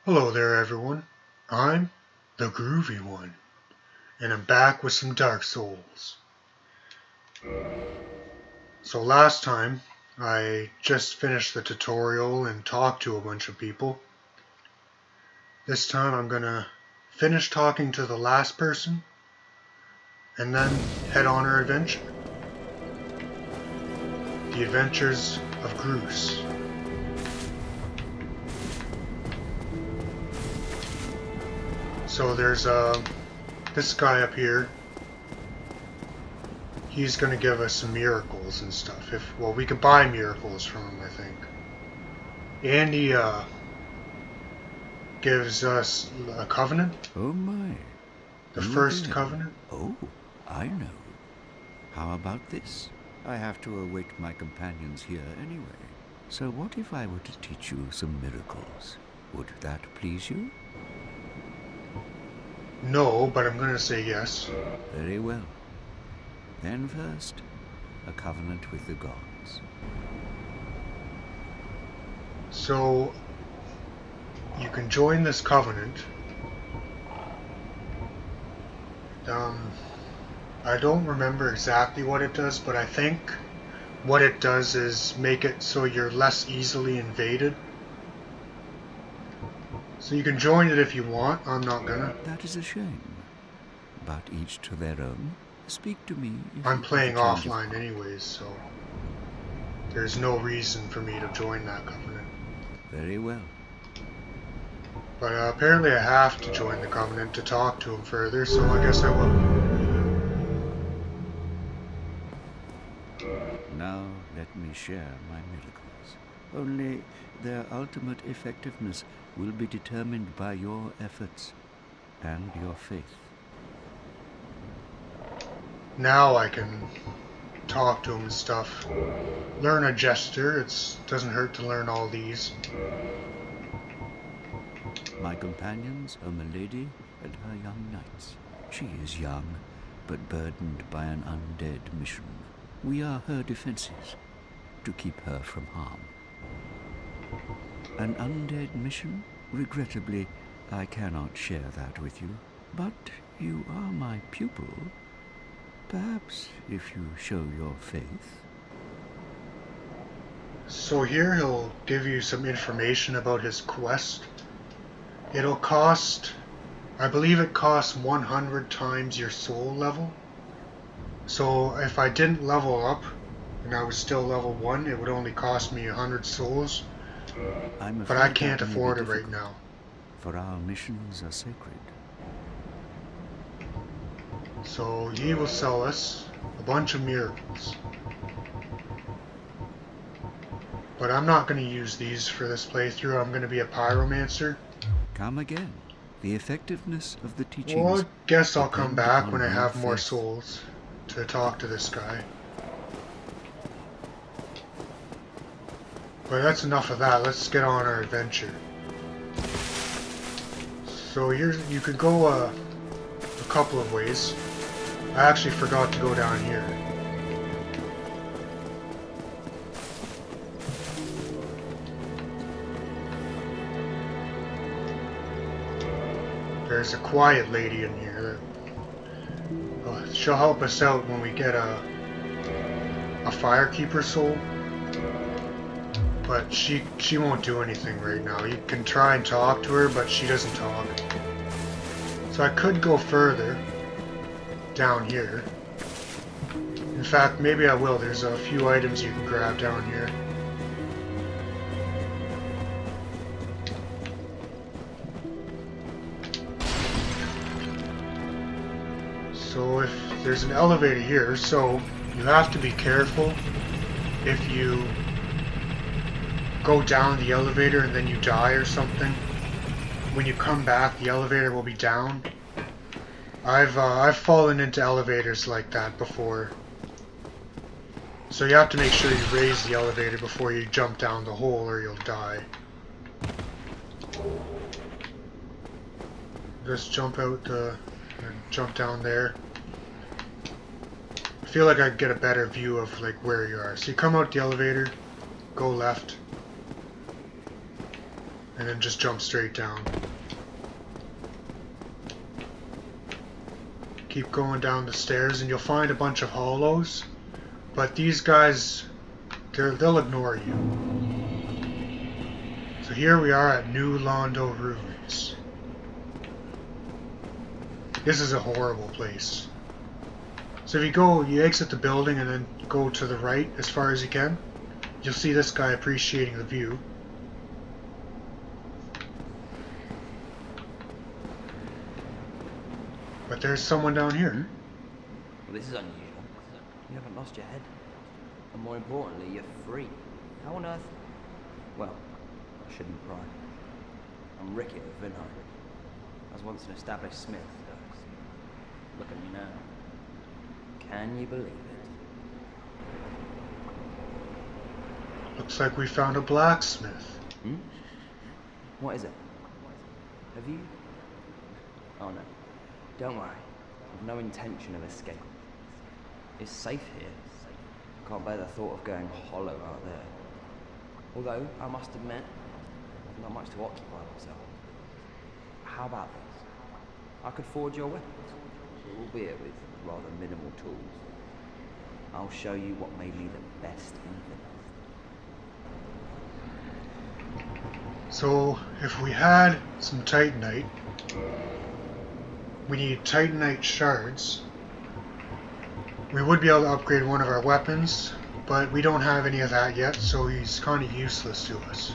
Hello there everyone, I'm the Groovy One, and I'm back with some Dark Souls. So last time, I just finished the tutorial and talked to a bunch of people. This time I'm gonna finish talking to the last person, and then head on our adventure. The Adventures of Gruce. So there's this guy up here. He's gonna give us some miracles and stuff. Well, we could buy miracles from him, I think. And he gives us a covenant. Oh my. The first covenant. Oh, I know. How about this? I have to await my companions here anyway. So what if I were to teach you some miracles? Would that please you? No, but I'm gonna say yes. Very well. Then first, a covenant with the gods. So, you can join this covenant. I don't remember exactly what it does, but I think what it does is make it so you're less easily invaded. So you can join it if you want. I'm not gonna. That is a shame. But each to their own. Speak to me. I'm playing offline anyways, so there's no reason for me to join that covenant. Very well. But apparently I have to join the covenant to talk to him further, so I guess I will. Now let me share my miracles. Only their ultimate effectiveness will be determined by your efforts and your faith. Now I can talk to him and stuff. Learn a gesture. It doesn't hurt to learn all these. My companions are Milady and her young knights. She is young, but burdened by an undead mission. We are her defenses, to keep her from harm. An undead mission? Regrettably, I cannot share that with you. But you are my pupil. Perhaps if you show your faith. So here he'll give you some information about his quest. It'll cost, I believe it costs 100 times your soul level. So if I didn't level up and I was still level 1, it would only cost me 100 souls. But I can't afford it right now. For our missions are sacred. So he will sell us a bunch of miracles. But I'm not going to use these for this playthrough. I'm going to be a pyromancer. Come again. The effectiveness of the teachings. Well, I guess I'll come back when I have more souls to talk to this guy. But that's enough of that. Let's get on our adventure. So you could go a couple of ways. I actually forgot to go down here. There's a quiet lady in here. She'll help us out when we get a firekeeper soul. But she won't do anything right now. You can try and talk to her, but she doesn't talk. So I could go further down here. In fact, maybe I will. There's a few items you can grab down here. So if there's an elevator here, so you have to be careful if you go down the elevator and then you die or something. When you come back, the elevator will be down. I've fallen into elevators like that before. So you have to make sure you raise the elevator before you jump down the hole or you'll die. Just jump out and jump down there. I feel like I get a better view of like where you are. So you come out the elevator, go left. and then just jump straight down. Keep going down the stairs and you'll find a bunch of hollows, but these guys, they'll ignore you. So here we are at New Londo Ruins. This is a horrible place. So if you exit the building and then go to the right as far as you can, you'll see this guy appreciating the view. But there's someone down here. Well, this is unusual. You haven't lost your head. And more importantly, you're free. How on earth? Well, I shouldn't pry. I'm Ricky of Vinheim. I was once an established smith. Look at me now. Can you believe it? Looks like we found a blacksmith. Hmm? What is it? Have you? Oh no. Don't worry. I've no intention of escape. It's safe here. Can't bear the thought of going hollow out there. Although, I must admit, I've not much to occupy myself. How about this? I could forge your weapons, albeit with rather minimal tools. I'll show you what may be the best in them. So, if we had some Titanite, we need Titanite shards. We would be able to upgrade one of our weapons, but we don't have any of that yet, so he's kind of useless to us.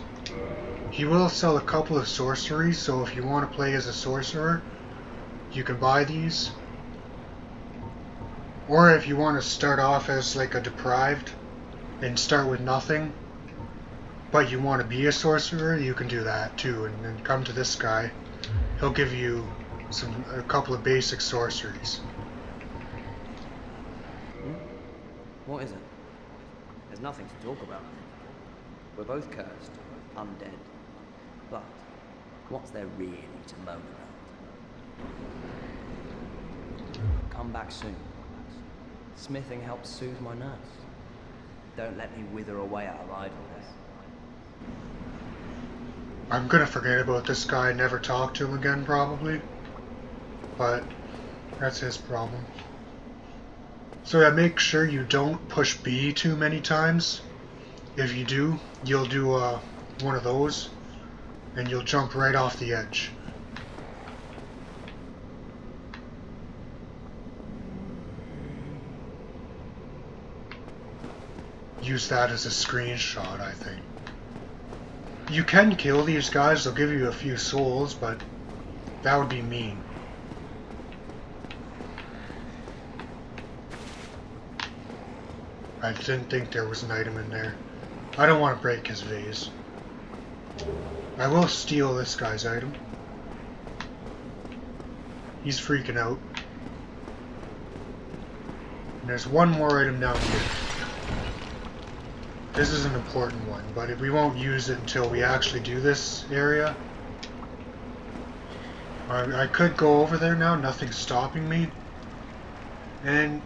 He will sell a couple of sorceries, so if you want to play as a sorcerer, you can buy these. Or if you want to start off as like a deprived and start with nothing, but you want to be a sorcerer, you can do that too, and then come to this guy. He'll give you a couple of basic sorceries. What is it? There's nothing to talk about. We're both cursed, undead. But what's there really to moan about? Come back soon. Smithing helps soothe my nerves. Don't let me wither away out of idleness. I'm gonna forget about this guy and never talk to him again, probably. But that's his problem. So yeah, make sure you don't push B too many times. If you do, you'll do one of those, and you'll jump right off the edge. Use that as a screenshot, I think. You can kill these guys, they'll give you a few souls, but that would be mean. I didn't think there was an item in there. I don't want to break his vase. I will steal this guy's item. He's freaking out. And there's one more item down here. This is an important one, but we won't use it until we actually do this area. I could go over there now, nothing's stopping me. And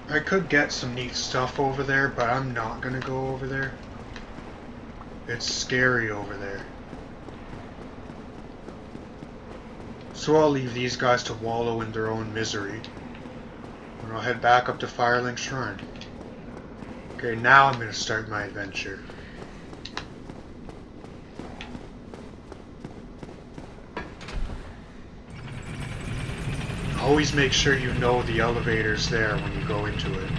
I could get some neat stuff over there, but I'm not gonna go over there. It's scary over there. So I'll leave these guys to wallow in their own misery. And I'll head back up to Firelink Shrine. Okay, now I'm gonna start my adventure. Always make sure you know the elevator's there when you go into it.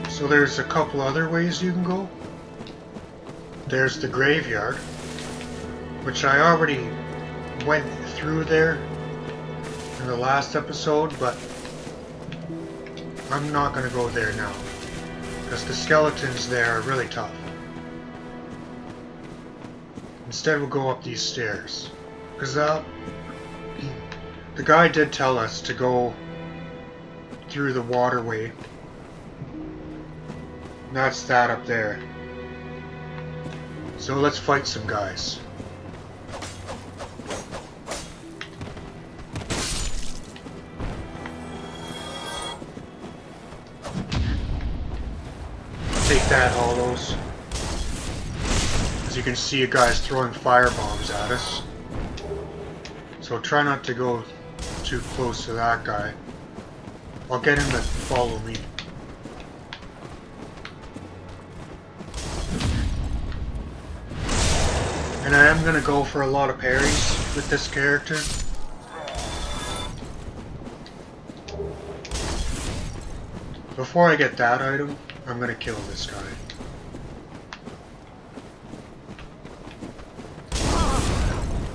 So there's a couple other ways you can go. There's the graveyard, which I already went through there in the last episode, but I'm not going to go there now, because the skeletons there are really tough. Instead we'll go up these stairs, because the guy did tell us to go through the waterway. That's that up there. So let's fight some guys. stat hollows. As you can see, a guy's throwing fire bombs at us. So try not to go too close to that guy. I'll get him to follow me. And I am going to go for a lot of parries with this character. Before I get that item, I'm going to kill this guy.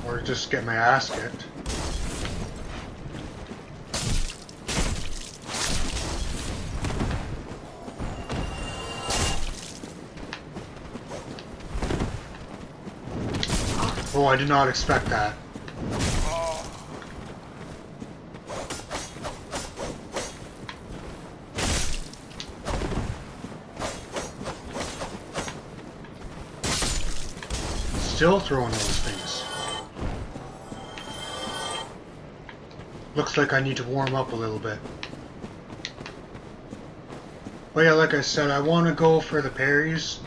Or just get my ass kicked. Oh, I did not expect that. Still throwing those things. Looks like I need to warm up a little bit. But yeah, like I said, I want to go for the parries.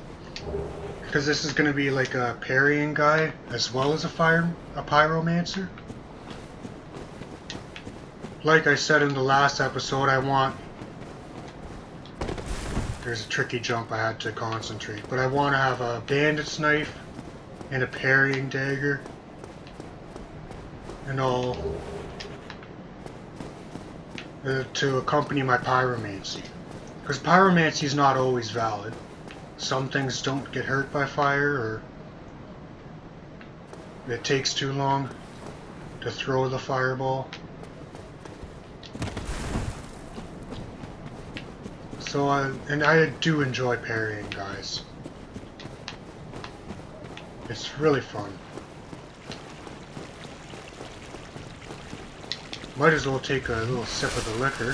Because this is going to be like a parrying guy, as well as a pyromancer. Like I said in the last episode, I want... There's a tricky jump I had to concentrate. But I want to have a bandit's knife and a parrying dagger. And all... to accompany my pyromancy. Because pyromancy is not always valid. Some things don't get hurt by fire, or it takes too long to throw the fireball. So I do enjoy parrying, guys. It's really fun. Might as well take a little sip of the liquor.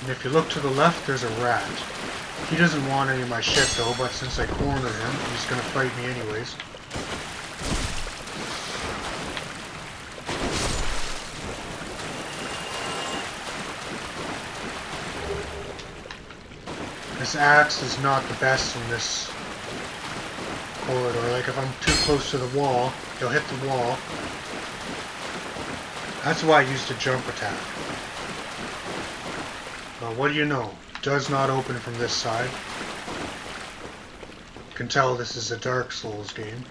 And if you look to the left, there's a rat. He doesn't want any of my shit though, but since I cornered him, he's gonna fight me anyways. This axe is not the best in this corridor. Like if I'm too close to the wall, he'll hit the wall. That's why I used a jump attack. Well, what do you know? Does not open from this side. You can tell this is a Dark Souls game.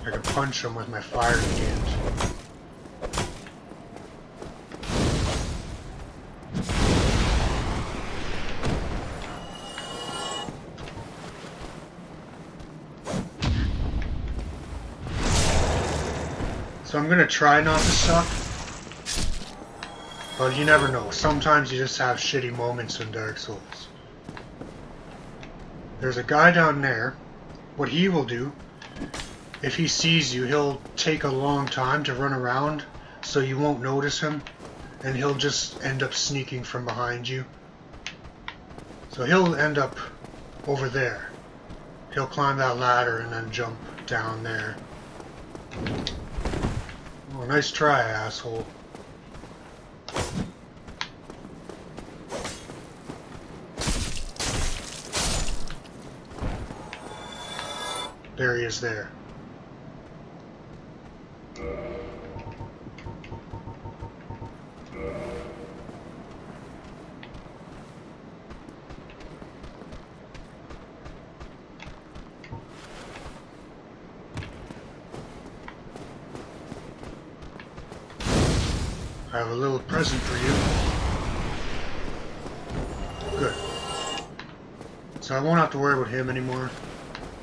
I can punch him with my fire hand. So I'm gonna try not to suck, but you never know. Sometimes you just have shitty moments in Dark Souls. There's a guy down there. What he will do, if he sees you, he'll take a long time to run around so you won't notice him, and he'll just end up sneaking from behind you. So he'll end up over there. He'll climb that ladder and then jump down there. Oh, nice try, asshole. There he is there. I have a little present for you. Good. So I won't have to worry about him anymore.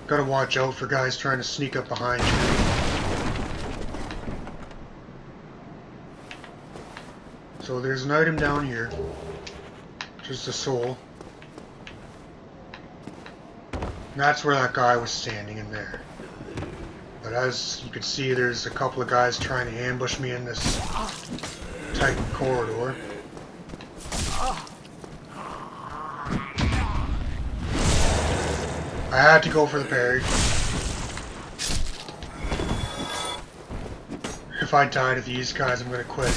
Gotta watch out for guys trying to sneak up behind you. So there's an item down here. Just a soul. And that's where that guy was standing, in there. But as you can see, there's a couple of guys trying to ambush me in this tight corridor. I had to go for the parry. If I die to these guys, I'm gonna quit.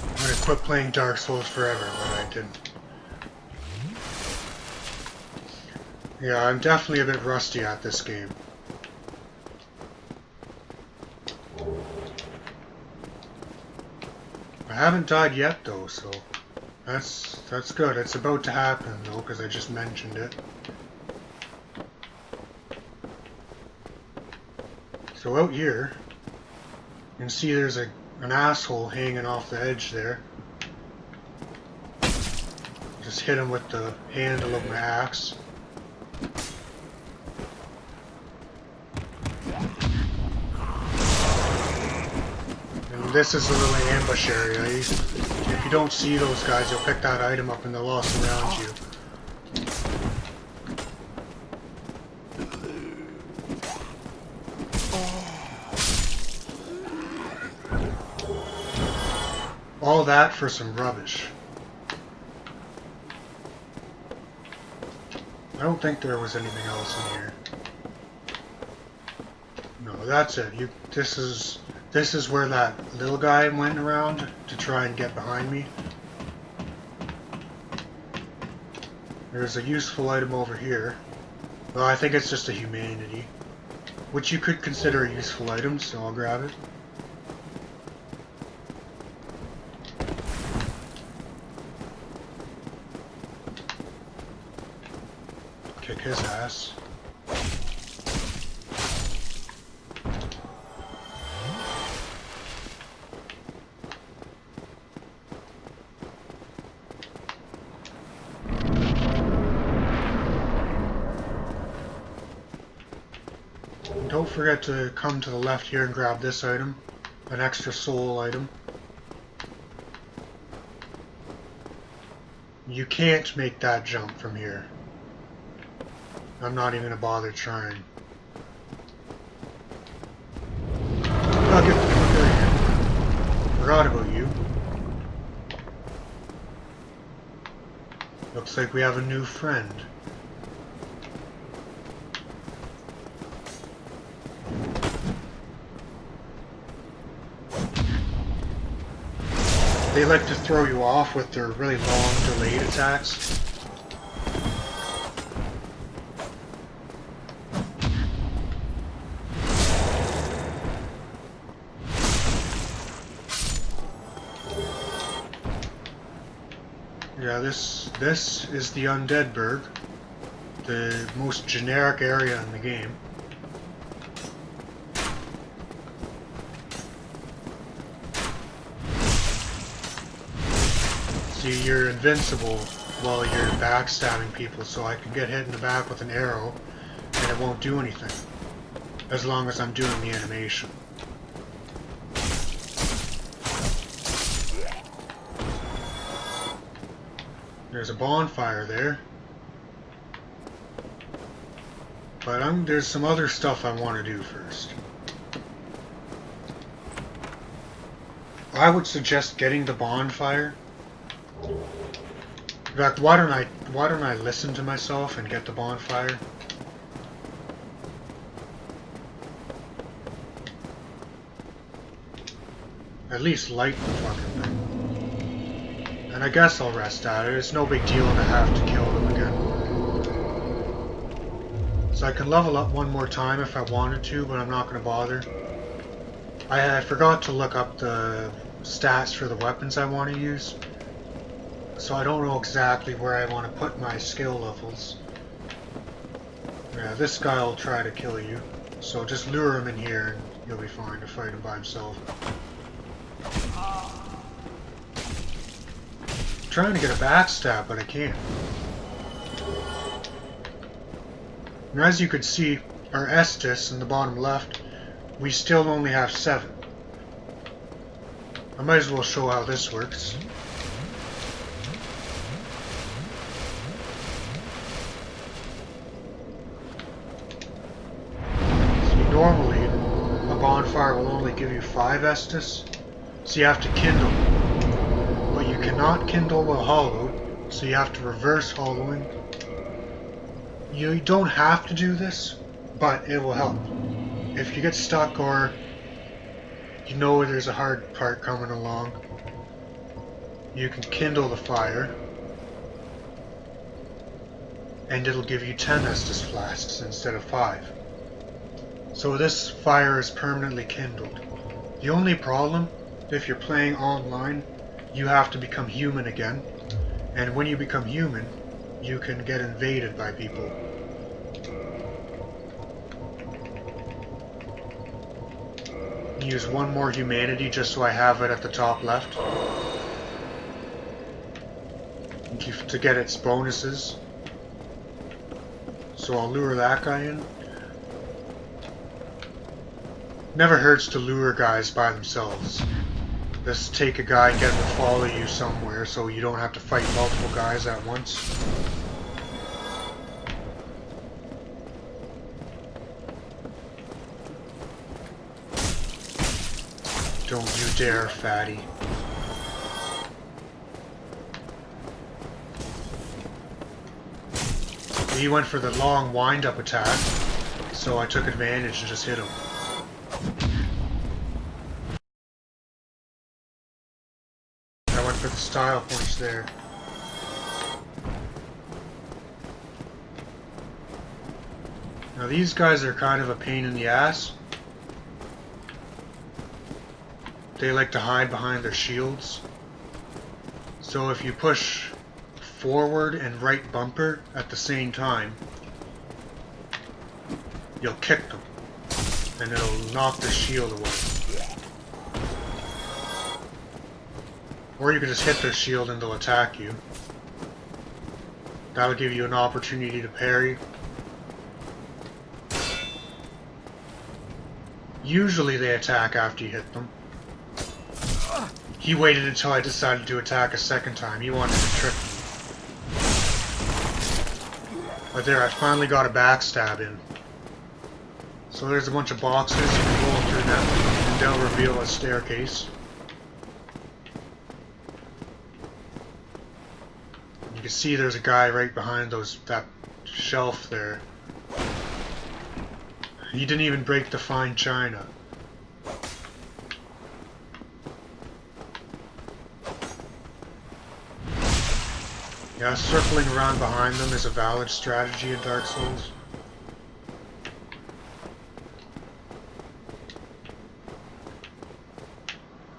I'm gonna quit playing Dark Souls forever, but I didn't. Yeah, I'm definitely a bit rusty at this game. I haven't died yet though, so that's good. It's about to happen though, because I just mentioned it. So out here, you can see there's an asshole hanging off the edge there. Just hit him with the handle of my axe. And this is a little ambush area. If you don't see those guys, you'll pick that item up and they'll all surround you. All that for some rubbish. I don't think there was anything else in here. No, that's it. This is where that little guy went around to try and get behind me. There's a useful item over here. Well, I think it's just a humanity, which you could consider a useful item, so I'll grab it. Kick his ass. Don't forget to come to the left here and grab this item, an extra soul item. You can't make that jump from here. I'm not even gonna bother trying. Oh, get the fuck out of here. Forgot about you. Looks like we have a new friend. They like to throw you off with their really long delayed attacks. Yeah, this is the Undead Burg, the most generic area in the game. See, you're invincible while you're backstabbing people, so I can get hit in the back with an arrow and it won't do anything, as long as I'm doing the animation. There's a bonfire there. But there's some other stuff I want to do first. I would suggest getting the bonfire. In fact, why don't I listen to myself and get the bonfire? At least light the fucking thing. And I guess I'll rest at it. It's no big deal to have to kill them again. So I can level up one more time if I wanted to, but I'm not going to bother. I forgot to look up the stats for the weapons I want to use. So I don't know exactly where I want to put my skill levels. Yeah, this guy will try to kill you. So just lure him in here and you'll be fine to fight him by himself. I'm trying to get a backstab, but I can't. And as you can see, our Estus in the bottom left, we still only have 7. I might as well show how this works. See, normally, a bonfire will only give you 5 Estus, so you have to kindle. But you can not kindle while hollowed, so you have to reverse hollowing. You don't have to do this, but it will help. If you get stuck or you know there's a hard part coming along, you can kindle the fire, and it'll give you 10 Estus flasks instead of 5. So this fire is permanently kindled. The only problem, if you're playing online, you have to become human again, and when you become human, you can get invaded by people. Use one more humanity just so I have it at the top left to get its bonuses. So I'll lure that guy in. Never hurts to lure guys by themselves. Just take a guy and get him to follow you somewhere so you don't have to fight multiple guys at once. Don't you dare, fatty. He went for the long wind-up attack, so I took advantage and just hit him. I went for the style points there. Now these guys are kind of a pain in the ass. They like to hide behind their shields. So if you push forward and right bumper at the same time, you'll kick them, and it'll knock their shield away. Or you can just hit their shield and they'll attack you. That'll give you an opportunity to parry. Usually they attack after you hit them. He waited until I decided to attack a second time. He wanted to trick me. But there, I finally got a backstab in. So there's a bunch of boxes, you can roll through them, and they'll reveal a staircase. You can see there's a guy right behind that shelf there. He didn't even break the fine china. Yeah, circling around behind them is a valid strategy in Dark Souls.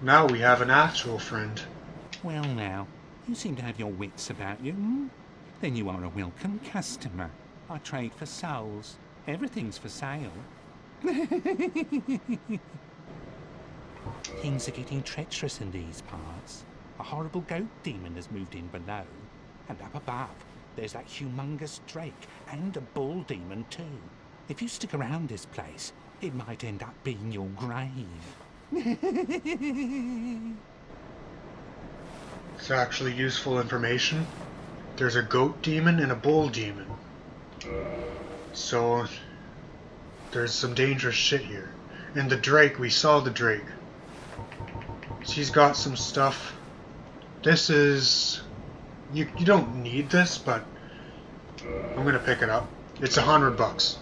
Now we have an actual friend. Well now, you seem to have your wits about you, hmm? Then you are a welcome customer. I trade for souls. Everything's for sale. Things are getting treacherous in these parts. A horrible goat demon has moved in below. And up above, there's that humongous drake and a bull demon too. If you stick around this place, it might end up being your grave. It's actually useful information. There's a goat demon and a bull demon. So there's some dangerous shit here. And the drake, we saw the drake. She's got some stuff. This is... You don't need this, but I'm gonna pick it up. It's $100.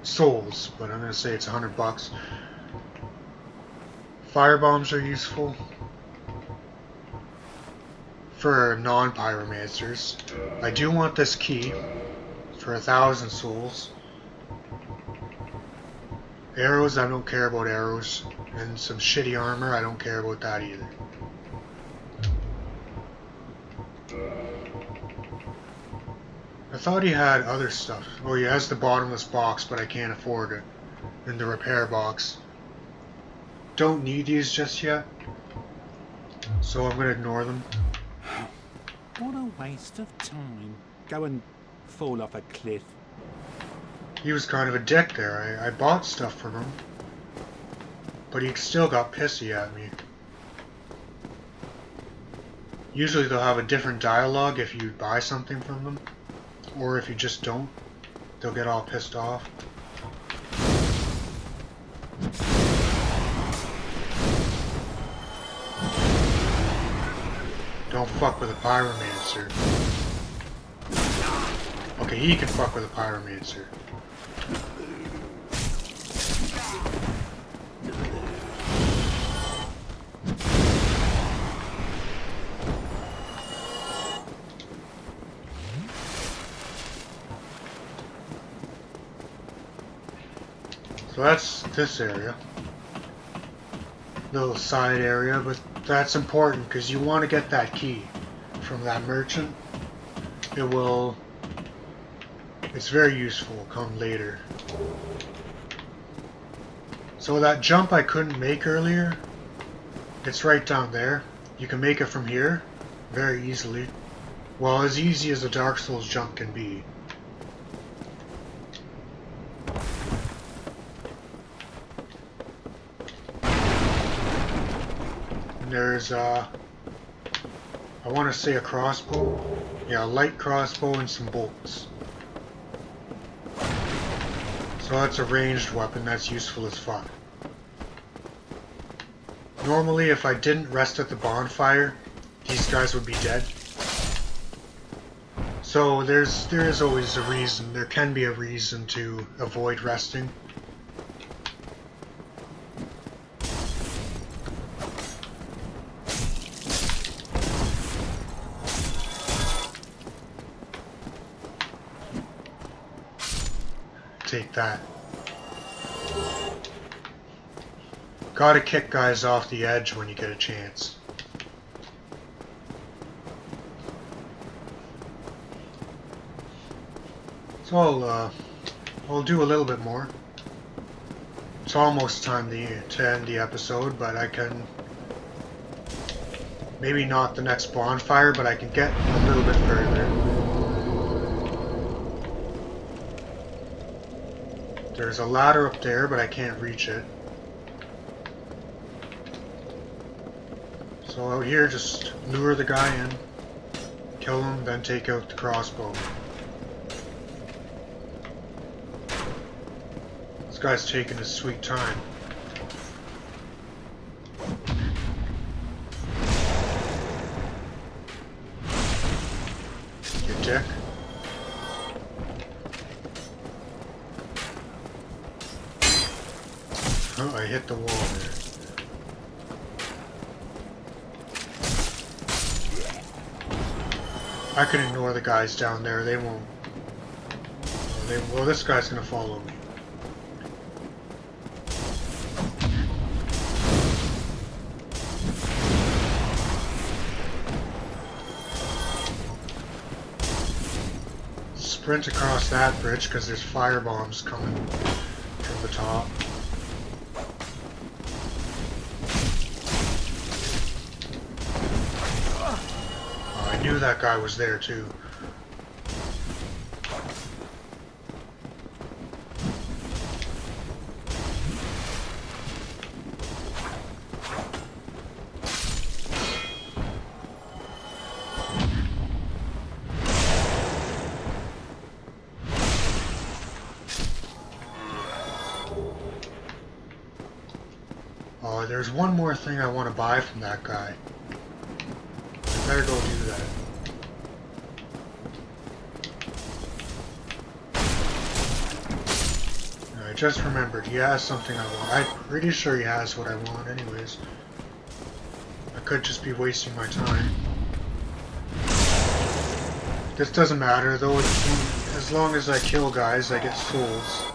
Souls, but I'm gonna say it's $100. Firebombs are useful for non-pyromancers. I do want this key for 1,000 souls. Arrows, I don't care about arrows. And some shitty armor, I don't care about that either. I thought he had other stuff. Oh, he has the bottomless box, but I can't afford it. And the repair box. Don't need these just yet, so I'm going to ignore them. What a waste of time. Go and fall off a cliff. He was kind of a dick there. I bought stuff from him, but he still got pissy at me. Usually they'll have a different dialogue if you buy something from them, or if you just don't, they'll get all pissed off. Don't fuck with a pyromancer. Okay, he can fuck with a pyromancer. So that's this area. Little side area, but that's important because you want to get that key from that merchant. It's very useful come later. So that jump I couldn't make earlier, it's right down there. You can make it from here very easily. Well, as easy as a Dark Souls jump can be. And there's I want to say a crossbow. Yeah, a light crossbow and some bolts. So that's a ranged weapon that's useful as fuck. Normally, if I didn't rest at the bonfire, these guys would be dead. So there is always a reason. There can be a reason to avoid resting. Take that. Gotta kick guys off the edge when you get a chance. So I'll do a little bit more. It's almost time to end the episode, but I can maybe not the next bonfire, but I can get a little bit further. There's a ladder up there, but I can't reach it. So out here, just lure the guy in, kill him, then take out the crossbow. This guy's taking his sweet time. You dick. Oh, I hit the wall there. I can ignore the guys down there, they won't. Well, this guy's gonna follow me. Sprint across that bridge because there's fire bombs coming from the top. I knew that guy was there too. Oh, there's one more thing I want to buy from that guy. I better go do that. I just remembered, he has something I want. I'm pretty sure he has what I want anyways. I could just be wasting my time. This doesn't matter though, as long as I kill guys, I get souls.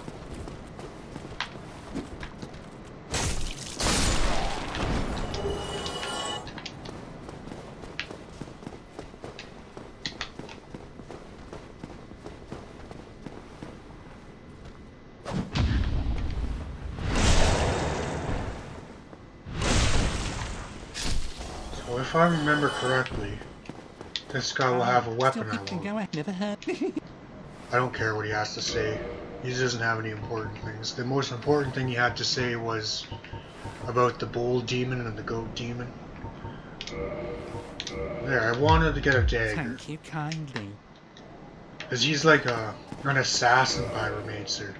So if I remember correctly, this guy will have a weapon I want. Never heard. I don't care what he has to say. He doesn't have any important things. The most important thing he had to say was about the bull demon and the goat demon. There, I wanted to get a dagger. Thank you kindly. Because he's like an assassin pyromancer.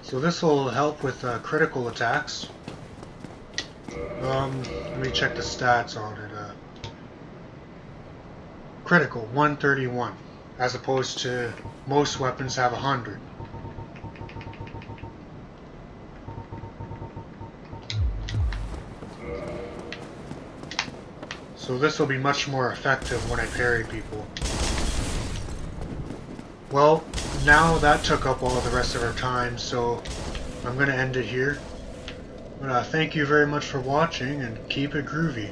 So this will help with critical attacks. Let me check the stats on it. Critical 131, as opposed to most weapons have 100. So this will be much more effective when I parry people. Well, now that took up all the rest of our time, so I'm going to end it here. But thank you very much for watching, and keep it groovy.